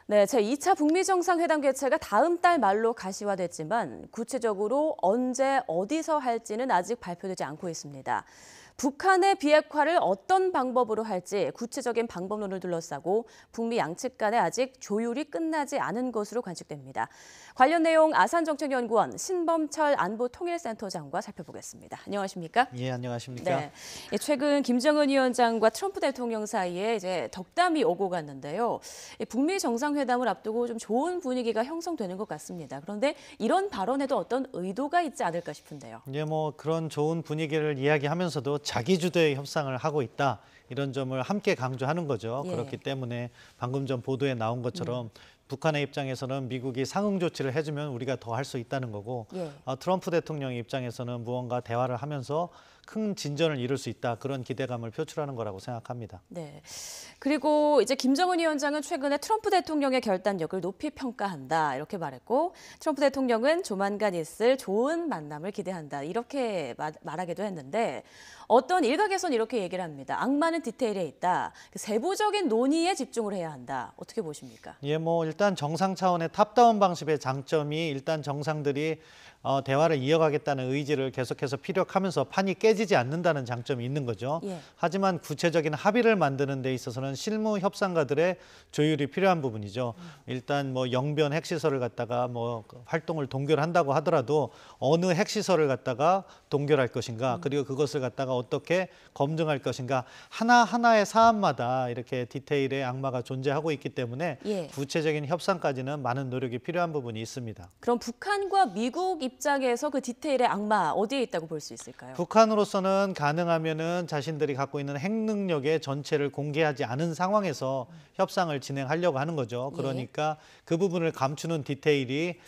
네, 제2차 북미 정상회담 개최가 다음 달 말로 가시화됐지만 구체적으로 언제 어디서 할지는 아직 발표되지 않고 있습니다. 북한의 비핵화를 어떤 방법으로 할지 구체적인 방법론을 둘러싸고 북미 양측 간에 아직 조율이 끝나지 않은 것으로 관측됩니다. 관련 내용 아산정책연구원 신범철 안보통일센터장과 살펴보겠습니다. 안녕하십니까? 예, 안녕하십니까? 네, 최근 김정은 위원장과 트럼프 대통령 사이에 이제 덕담이 오고 갔는데요. 북미 정상회담을 앞두고 좀 좋은 분위기가 형성되는 것 같습니다. 그런데 이런 발언에도 어떤 의도가 있지 않을까 싶은데요. 예, 그런 좋은 분위기를 이야기하면서도 자기 주도의 협상을 하고 있다. 이런 점을 함께 강조하는 거죠. 예. 그렇기 때문에 방금 전 보도에 나온 것처럼 북한의 입장에서는 미국이 상응 조치를 해주면 우리가 더 할 수 있다는 거고 예. 트럼프 대통령의 입장에서는 무언가 대화를 하면서 큰 진전을 이룰 수 있다. 그런 기대감을 표출하는 거라고 생각합니다. 네. 그리고 이제 김정은 위원장은 최근에 트럼프 대통령의 결단력을 높이 평가한다. 이렇게 말했고 트럼프 대통령은 조만간 있을 좋은 만남을 기대한다. 이렇게 말하기도 했는데 어떤 일각에서는 이렇게 얘기를 합니다. 악마는 디테일에 있다. 세부적인 논의에 집중을 해야 한다. 어떻게 보십니까? 예, 일단 정상 차원의 탑다운 방식의 장점이 일단 정상들이 대화를 이어가겠다는 의지를 계속해서 피력하면서 판이 깨지지 않는다는 장점이 있는 거죠. 예. 하지만 구체적인 합의를 만드는 데 있어서는 실무 협상가들의 조율이 필요한 부분이죠. 일단 영변 핵시설을 갖다가 활동을 동결한다고 하더라도 어느 핵시설을 갖다가 동결할 것인가, 그리고 그것을 갖다가 어떻게 검증할 것인가, 하나하나의 사안마다 이렇게 디테일의 악마가 존재하고 있기 때문에 예. 구체적인 협상까지는 많은 노력이 필요한 부분이 있습니다. 그럼 북한과 미국 입장에서 그 디테일의 악마 어디에 있다고 볼 수 있을까요? 북한으로서는 가능하면은 자신들이 갖고 있는 핵 능력의 전체를 공개하지 않은 상황에서 협상을 진행하려고 하는 거죠. 그러니까 그 부분을 감추는 디테일이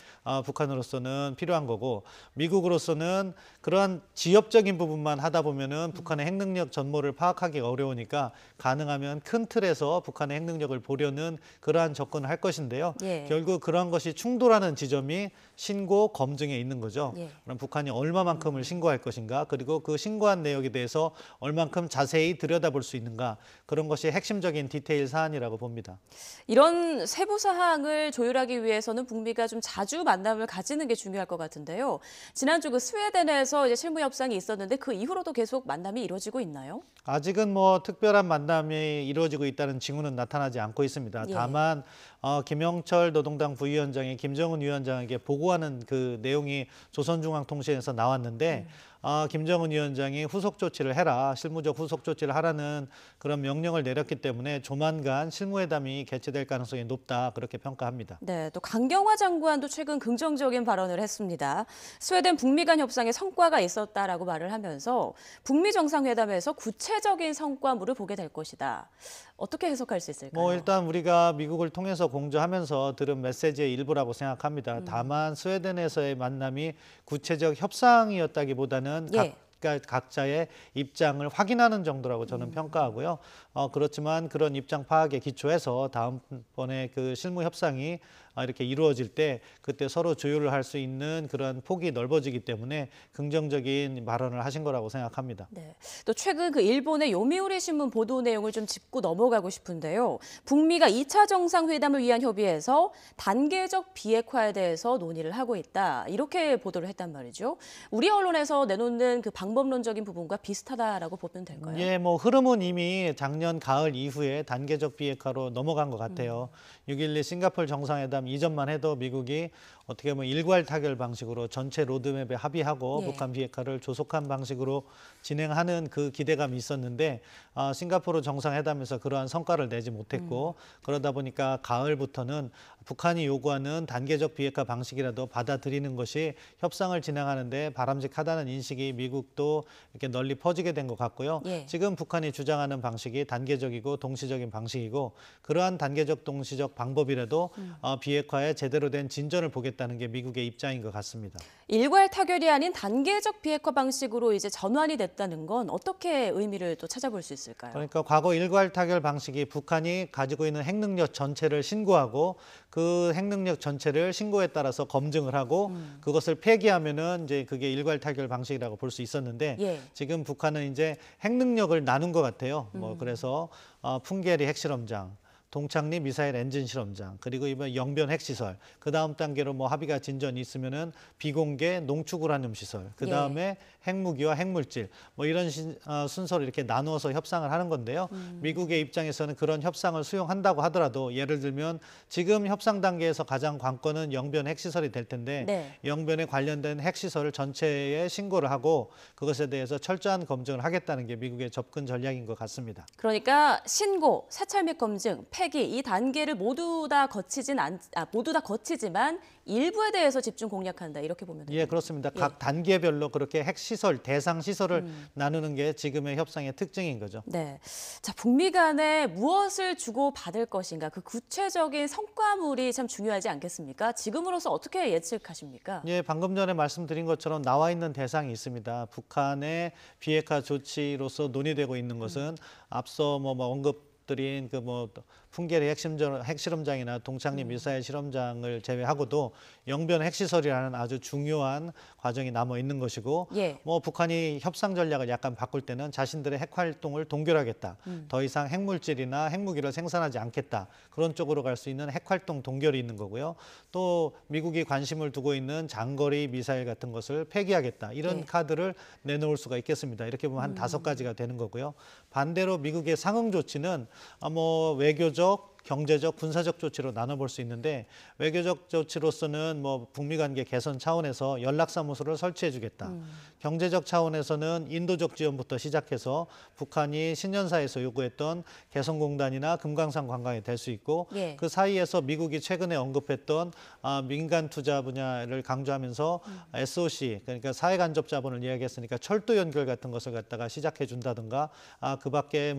북한으로서는 필요한 거고, 미국으로서는 그러한 지엽적인 부분만 하다 보면은 북한의 핵 능력 전모를 파악하기가 어려우니까 가능하면 큰 틀에서 북한의 핵 능력을 보려는 그러한 접근을 할 것인데요. 예. 결국 그런 것이 충돌하는 지점이 신고 검증에 있는 거죠. 예. 그럼 북한이 얼마만큼을 신고할 것인가, 그리고 그 신고한 내역에 대해서 얼만큼 자세히 들여다볼 수 있는가, 그런 것이 핵심적인 디테일 사안이라고 봅니다. 이런 세부 사항을 조율하기 위해서는 북미가 좀 자주 만남을 가지는 게 중요할 것 같은데요. 지난주 그 스웨덴에서 이제 실무 협상이 있었는데 그 이후로도 계속 만남이 이루어지고 있나요? 아직은 특별한 만남이 이루어지고 있다는 징후는 나타나지 않고 있습니다. 예. 다만 김영철 노동당 부위원장이 김정은 위원장에게 보고하는 그 내용이 조선중앙통신에서 나왔는데 김정은 위원장이 후속 조치를 해라, 실무적 후속 조치를 하라는 그런 명령을 내렸기 때문에 조만간 실무회담이 개최될 가능성이 높다, 그렇게 평가합니다. 네, 또 강경화 장관도 최근 긍정적인 발언을 했습니다. 스웨덴 북미 간 협상에 성과가 있었다라고 말을 하면서 북미 정상회담에서 구체적인 성과물을 보게 될 것이다. 어떻게 해석할 수 있을까요? 일단 우리가 미국을 통해서 공조하면서 들은 메시지의 일부라고 생각합니다. 다만 스웨덴에서의 만남이 구체적 협상이었다기보다는 각자의 입장을 확인하는 정도라고 저는 평가하고요. 그렇지만 그런 입장 파악에 기초해서 다음번에 그 실무 협상이 이렇게 이루어질 때 그때 서로 조율을 할 수 있는 그런 폭이 넓어지기 때문에 긍정적인 발언을 하신 거라고 생각합니다. 네. 또 최근 그 일본의 요미우리 신문 보도 내용을 좀 짚고 넘어가고 싶은데요. 북미가 2차 정상회담을 위한 협의에서 단계적 비핵화에 대해서 논의를 하고 있다. 이렇게 보도를 했단 말이죠. 우리 언론에서 내놓는 그 방법론적인 부분과 비슷하다라고 보면 될까요? 예, 흐름은 이미 작년 가을 이후에 단계적 비핵화로 넘어간 것 같아요. 6.12 싱가포르 정상회담 이전만 해도 미국이 어떻게 보면 일괄 타결 방식으로 전체 로드맵에 합의하고 북한 비핵화를 조속한 방식으로 진행하는 그 기대감이 있었는데 싱가포르 정상회담에서 그러한 성과를 내지 못했고 그러다 보니까 가을부터는 북한이 요구하는 단계적 비핵화 방식이라도 받아들이는 것이 협상을 진행하는 데 바람직하다는 인식이 미국도 이렇게 널리 퍼지게 된 것 같고요. 지금 북한이 주장하는 방식이 단계적이고 동시적인 방식이고 그러한 단계적 동시적 방법이라도 비핵화에 제대로 된 진전을 보겠다는 게 미국의 입장인 것 같습니다. 일괄 타결이 아닌 단계적 비핵화 방식으로 이제 전환이 됐다는 건 어떻게 의미를 또 찾아볼 수 있을까요? 그러니까 과거 일괄 타결 방식이 북한이 가지고 있는 핵능력 전체를 신고하고 그 핵능력 전체를 신고에 따라서 검증을 하고 그것을 폐기하면은 이제 그게 일괄 타결 방식이라고 볼 수 있었는데 지금 북한은 이제 핵능력을 나눈 것 같아요. 그래서 풍계리 핵실험장, 동창리 미사일 엔진 실험장, 그리고 이번 영변 핵시설, 그 다음 단계로 뭐 합의가 진전이 있으면은 비공개 농축 우라늄 시설, 그 다음에 핵무기와 핵물질, 뭐 이런 순서로 이렇게 나누어서 협상을 하는 건데요. 미국의 입장에서는 그런 협상을 수용한다고 하더라도 예를 들면 지금 협상 단계에서 가장 관건은 영변 핵시설이 될 텐데 네. 영변에 관련된 핵시설 전체에 신고를 하고 그것에 대해서 철저한 검증을 하겠다는 게 미국의 접근 전략인 것 같습니다. 그러니까 신고, 사찰 및 검증, 폐기 이 단계를 모두 다 거치지만 일부에 대해서 집중 공략한다 이렇게 보면 됩니다. 예, 그렇습니다. 각 단계별로 그렇게 핵시설, 대상 시설을 나누는 게 지금의 협상의 특징인 거죠. 네. 자, 북미 간에 무엇을 주고 받을 것인가 그 구체적인 성과물이 참 중요하지 않겠습니까? 지금으로서 어떻게 예측하십니까? 예, 방금 전에 말씀드린 것처럼 나와 있는 대상이 있습니다. 북한의 비핵화 조치로서 논의되고 있는 것은 앞서 언급드린 풍계리 핵실험장이나 동창리 미사일 실험장을 제외하고도 영변 핵시설이라는 아주 중요한 과정이 남아 있는 것이고, 예. 북한이 협상 전략을 약간 바꿀 때는 자신들의 핵 활동을 동결하겠다. 더 이상 핵물질이나 핵무기를 생산하지 않겠다. 그런 쪽으로 갈 수 있는 핵 활동 동결이 있는 거고요. 또 미국이 관심을 두고 있는 장거리 미사일 같은 것을 폐기하겠다. 이런 카드를 내놓을 수가 있겠습니다. 이렇게 보면 한 5가지가 되는 거고요. 반대로 미국의 상응 조치는 외교적, 경제적, 군사적 조치로 나눠볼 수 있는데 외교적 조치로서는 북미 관계 개선 차원에서 연락사무소를 설치해주겠다. 경제적 차원에서는 인도적 지원부터 시작해서 북한이 신년사에서 요구했던 개성공단이나 금강산 관광이 될 수 있고 그 사이에서 미국이 최근에 언급했던 민간 투자 분야를 강조하면서 SOC, 그러니까 사회간접 자본을 이야기했으니까 철도 연결 같은 것을 갖다가 시작해준다든가 그 밖에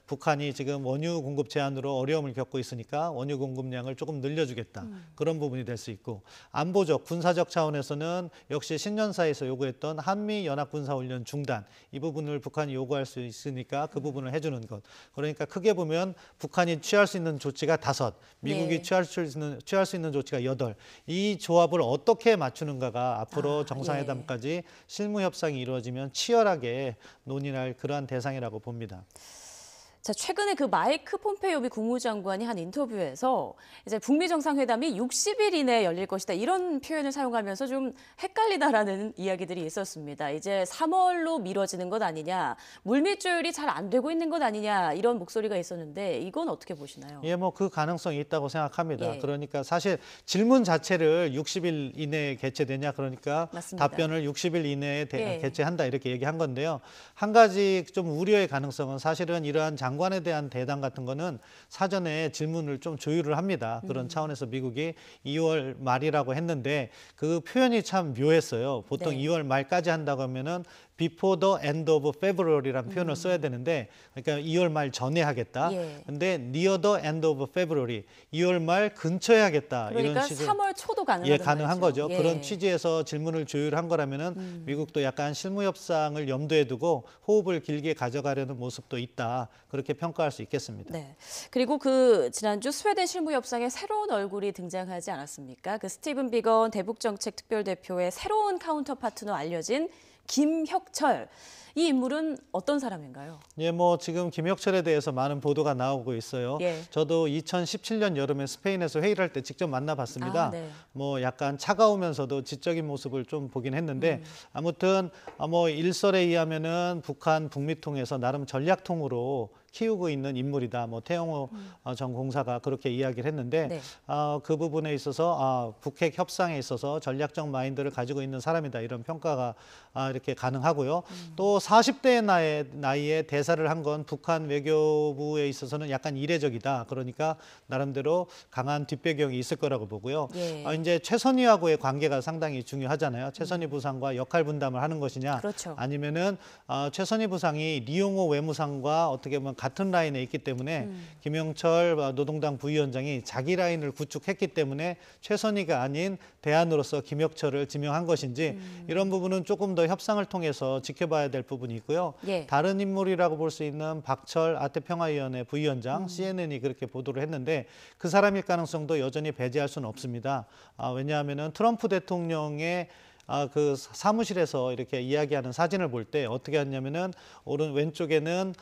북한이 지금 원유 공급 제한으로 어려움을 겪고 있으니까 원유 공급량을 조금 늘려주겠다. 그런 부분이 될 수 있고 안보적, 군사적 차원에서는 역시 신년사에서 요구했던 한미 연합군사훈련 중단 이 부분을 북한이 요구할 수 있으니까 그 부분을 해주는 것. 그러니까 크게 보면 북한이 취할 수 있는 조치가 5, 미국이 취할 수 있는 조치가 8. 이 조합을 어떻게 맞추는가가 앞으로 정상회담까지 실무 협상이 이루어지면 치열하게 논의할 그러한 대상이라고 봅니다. 자, 최근에 그 마이크 폼페이오 미 국무장관이 한 인터뷰에서 이제 북미 정상회담이 60일 이내에 열릴 것이다 이런 표현을 사용하면서 좀 헷갈리다라는 이야기들이 있었습니다. 이제 3월로 미뤄지는 것 아니냐, 물밑 조율이 잘 안 되고 있는 것 아니냐 이런 목소리가 있었는데 이건 어떻게 보시나요? 예, 그 가능성이 있다고 생각합니다. 예. 그러니까 사실 질문 자체를 60일 이내에 개최되냐 그러니까 맞습니다. 답변을 60일 이내에 개최한다 이렇게 얘기한 건데요. 한 가지 좀 우려의 가능성은 사실은 이러한 장관에 대한 대담 같은 거는 사전에 질문을 좀 조율을 합니다. 그런 차원에서 미국이 2월 말이라고 했는데 그 표현이 참 묘했어요. 보통 2월 말까지 한다고 하면은 before the end of February라는 표현을 써야 되는데 그러니까 2월 말 전에 하겠다. 근데 near the end of February, 2월 말 근처에 하겠다. 그러니까 이런 취지. 3월 초도 가능하다는 가능한 말이죠. 거죠. 그런 취지에서 질문을 조율한 거라면은 미국도 약간 실무 협상을 염두에 두고 호흡을 길게 가져가려는 모습도 있다. 그렇게 평가할 수 있겠습니다. 네. 그리고 지난주 스웨덴 실무 협상에 새로운 얼굴이 등장하지 않았습니까? 그 스티븐 비건 대북정책 특별대표의 새로운 카운터 파트너 알려진 김혁철. 이 인물은 어떤 사람인가요? 예, 지금 김혁철에 대해서 많은 보도가 나오고 있어요. 저도 2017년 여름에 스페인에서 회의를 할 때 직접 만나봤습니다. 약간 차가우면서도 지적인 모습을 좀 보긴 했는데 아무튼 일설에 의하면은 북한 북미 통해서 나름 전략통으로 키우고 있는 인물이다. 태영호 전 공사가 그렇게 이야기를 했는데 그 부분에 있어서 북핵 협상에 있어서 전략적 마인드를 가지고 있는 사람이다. 이런 평가가 이렇게 가능하고요. 또 40대의 나이에 대사를 한 건 북한 외교부에 있어서는 약간 이례적이다. 그러니까 나름대로 강한 뒷배경이 있을 거라고 보고요. 이제 최선희하고의 관계가 상당히 중요하잖아요. 최선희 부상과 역할 분담을 하는 것이냐, 아니면은 최선희 부상이 리용호 외무상과 어떻게 보면 같은 라인에 있기 때문에 김영철 노동당 부위원장이 자기 라인을 구축했기 때문에 최선희가 아닌 대안으로서 김혁철을 지명한 것인지 이런 부분은 조금 더 협상을 통해서 지켜봐야 될 부분이 있고요. 다른 인물이라고 볼 수 있는 박철 아태평화위원회 부위원장, CNN이 그렇게 보도를 했는데 그 사람일 가능성도 여전히 배제할 수는 없습니다. 왜냐하면은 트럼프 대통령의 그 사무실에서 이렇게 이야기하는 사진을 볼 때 어떻게 하냐면은 왼쪽에는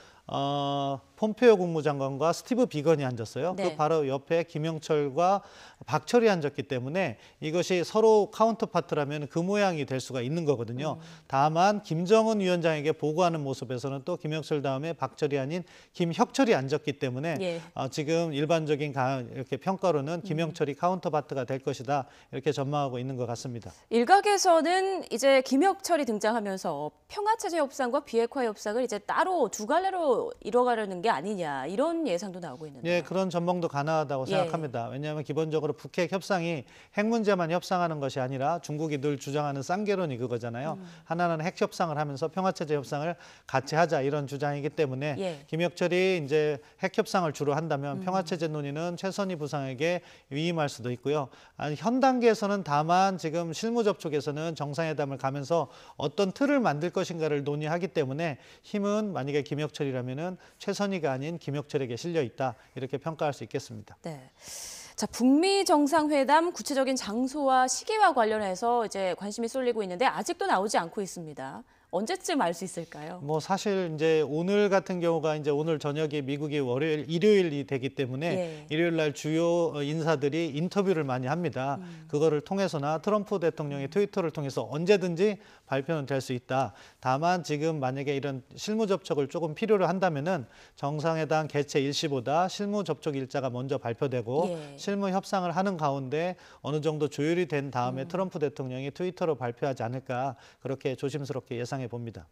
폼페이오 국무장관과 스티브 비건이 앉았어요. 네. 그 바로 옆에 김영철과 박철이 앉았기 때문에 이것이 서로 카운터파트라면 그 모양이 될 수가 있는 거거든요. 다만 김정은 위원장에게 보고하는 모습에서는 또 김영철 다음에 박철이 아닌 김혁철이 앉았기 때문에 예. 지금 일반적인 이렇게 평가로는 김영철이 카운터파트가 될 것이다 이렇게 전망하고 있는 것 같습니다. 일각에서는 이제 김혁철이 등장하면서 평화체제 협상과 비핵화 협상을 이제 따로 두 갈래로 이뤄가려는 게 아니냐 이런 예상도 나오고 있는데. 예, 그런 전망도 가능하다고 예. 생각합니다. 왜냐하면 기본적으로 북핵 협상이 핵 문제만 협상하는 것이 아니라 중국이 늘 주장하는 쌍계론이 그거잖아요. 하나는 핵 협상을 하면서 평화체제 협상을 같이 하자 이런 주장이기 때문에 예. 김혁철이 이제 핵 협상을 주로 한다면 평화체제 논의는 최선희 부상에게 위임할 수도 있고요. 현 단계에서는 다만 지금 실무 접촉에서는 정상회담을 가면서 어떤 틀을 만들 것인가를 논의하기 때문에 힘은 만약에 김혁철이라면은 최선희가 아닌 김혁철에게 실려 있다 이렇게 평가할 수 있겠습니다. 네. 자, 북미 정상회담 구체적인 장소와 시기와 관련해서 이제 관심이 쏠리고 있는데 아직도 나오지 않고 있습니다. 언제쯤 알 수 있을까요? 뭐 사실 이제 오늘 같은 경우가 이제 오늘 저녁에 미국이 일요일이 되기 때문에 예. 일요일 날 주요 인사들이 인터뷰를 많이 합니다. 그거를 통해서나 트럼프 대통령의 트위터를 통해서 언제든지 발표는 될 수 있다. 다만 지금 만약에 이런 실무 접촉을 조금 필요로 한다면은 정상회담 개최 일시보다 실무 접촉 일자가 먼저 발표되고 예. 실무 협상을 하는 가운데 어느 정도 조율이 된 다음에 트럼프 대통령이 트위터로 발표하지 않을까 그렇게 조심스럽게 예상해 봅니다.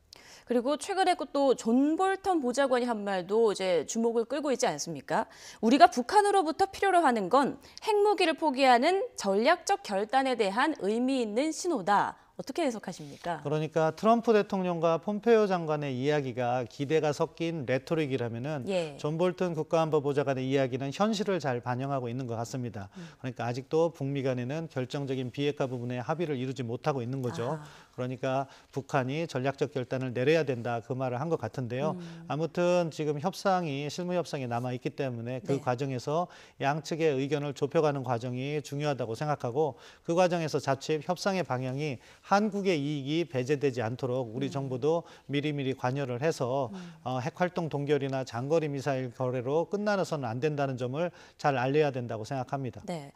그리고 최근에 또 존 볼턴 보좌관이 한 말도 이제 주목을 끌고 있지 않습니까? 우리가 북한으로부터 필요로 하는 건 핵무기를 포기하는 전략적 결단에 대한 의미 있는 신호다. 어떻게 해석하십니까? 그러니까 트럼프 대통령과 폼페이오 장관의 이야기가 기대가 섞인 레토릭이라면은 예. 존 볼튼 국가안보보좌관의 이야기는 현실을 잘 반영하고 있는 것 같습니다. 그러니까 아직도 북미 간에는 결정적인 비핵화 부분에 합의를 이루지 못하고 있는 거죠. 아하. 그러니까 북한이 전략적 결단을 내려야 된다 그 말을 한 것 같은데요. 아무튼 지금 실무 협상이 남아 있기 때문에 그 네. 과정에서 양측의 의견을 좁혀가는 과정이 중요하다고 생각하고 그 과정에서 자칫 협상의 방향이 한국의 이익이 배제되지 않도록 우리 정부도 미리미리 관여를 해서 핵활동 동결이나 장거리 미사일 거래로 끝나서는 안 된다는 점을 잘 알려야 된다고 생각합니다. 네.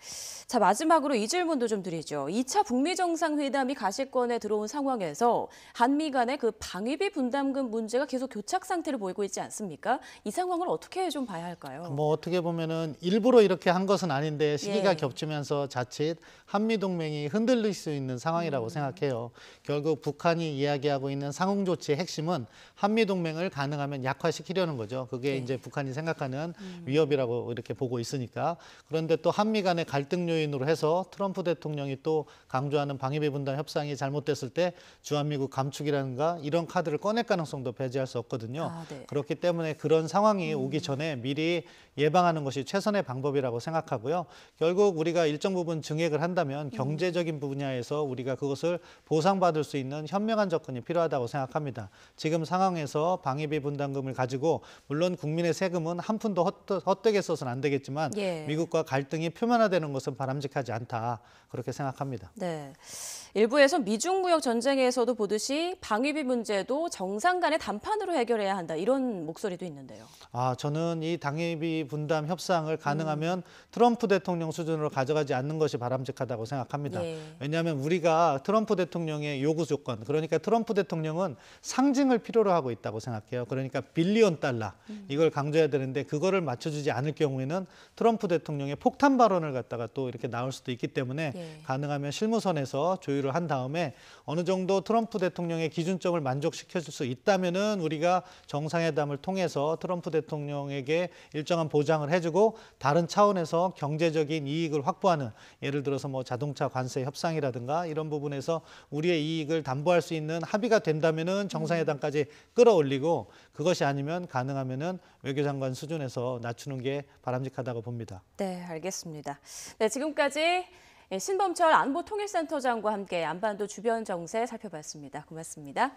자, 마지막으로 이 질문도 좀 드리죠. 2차 북미 정상회담이 가시권에 들어온 상황에서 한미 간의 그 방위비 분담금 문제가 계속 교착 상태를 보이고 있지 않습니까? 이 상황을 어떻게 좀 봐야 할까요? 뭐 어떻게 보면은 일부러 이렇게 한 것은 아닌데 시기가 예. 겹치면서 자칫 한미 동맹이 흔들릴 수 있는 상황이라고 생각해요. 결국 북한이 이야기하고 있는 상응 조치의 핵심은 한미 동맹을 가능하면 약화시키려는 거죠. 그게 네. 이제 북한이 생각하는 위협이라고 이렇게 보고 있으니까. 그런데 또 한미 간의 갈등 요인으로 해서 트럼프 대통령이 또 강조하는 방위비 분담 협상이 잘못됐을 때 주한미국 감축이라든가 이런 카드를 꺼낼 가능성도 배제할 수 없거든요. 아, 네. 그렇기 때문에 그런 상황이 오기 전에 미리 예방하는 것이 최선의 방법이라고 생각하고요. 결국 우리가 일정 부분 증액을 한다면 경제적인 분야에서 우리가 그것을 보상받을 수 있는 현명한 접근이 필요하다고 생각합니다. 지금 상황에서 방위비 분담금을 가지고 물론 국민의 세금은 한 푼도 헛되게 써서는 안 되겠지만 예. 미국과 갈등이 표면화되는 것은 바람직하지 않다. 그렇게 생각합니다. 네. 일부에서 미중 무역 전쟁에서도 보듯이 방위비 문제도 정상 간의 담판으로 해결해야 한다. 이런 목소리도 있는데요. 저는 이 방위비 분담 협상을 가능하면 트럼프 대통령 수준으로 가져가지 않는 것이 바람직하다고 생각합니다. 예. 왜냐하면 우리가 트럼프 대통령의 요구 조건, 그러니까 트럼프 대통령은 상징을 필요로 하고 있다고 생각해요. 그러니까 빌리언 달러 이걸 강조해야 되는데 그거를 맞춰주지 않을 경우에는 트럼프 대통령의 폭탄 발언을 갖다가 또 이렇게 나올 수도 있기 때문에 예. 가능하면 실무선에서 조율을 한 다음에 어느 정도 트럼프 대통령의 기준점을 만족시켜줄 수 있다면은 우리가 정상회담을 통해서 트럼프 대통령에게 일정한 보장을 해주고 다른 차원에서 경제적인 이익을 확보하는 예를 들어서 뭐 자동차 관세 협상이라든가 이런 부분에서 우리의 이익을 담보할 수 있는 합의가 된다면은 정상회담까지 끌어올리고 그것이 아니면 가능하면은 외교장관 수준에서 낮추는 게 바람직하다고 봅니다. 네, 알겠습니다. 네, 지금까지 신범철 안보통일센터장과 함께 안반도 주변 정세 살펴봤습니다. 고맙습니다.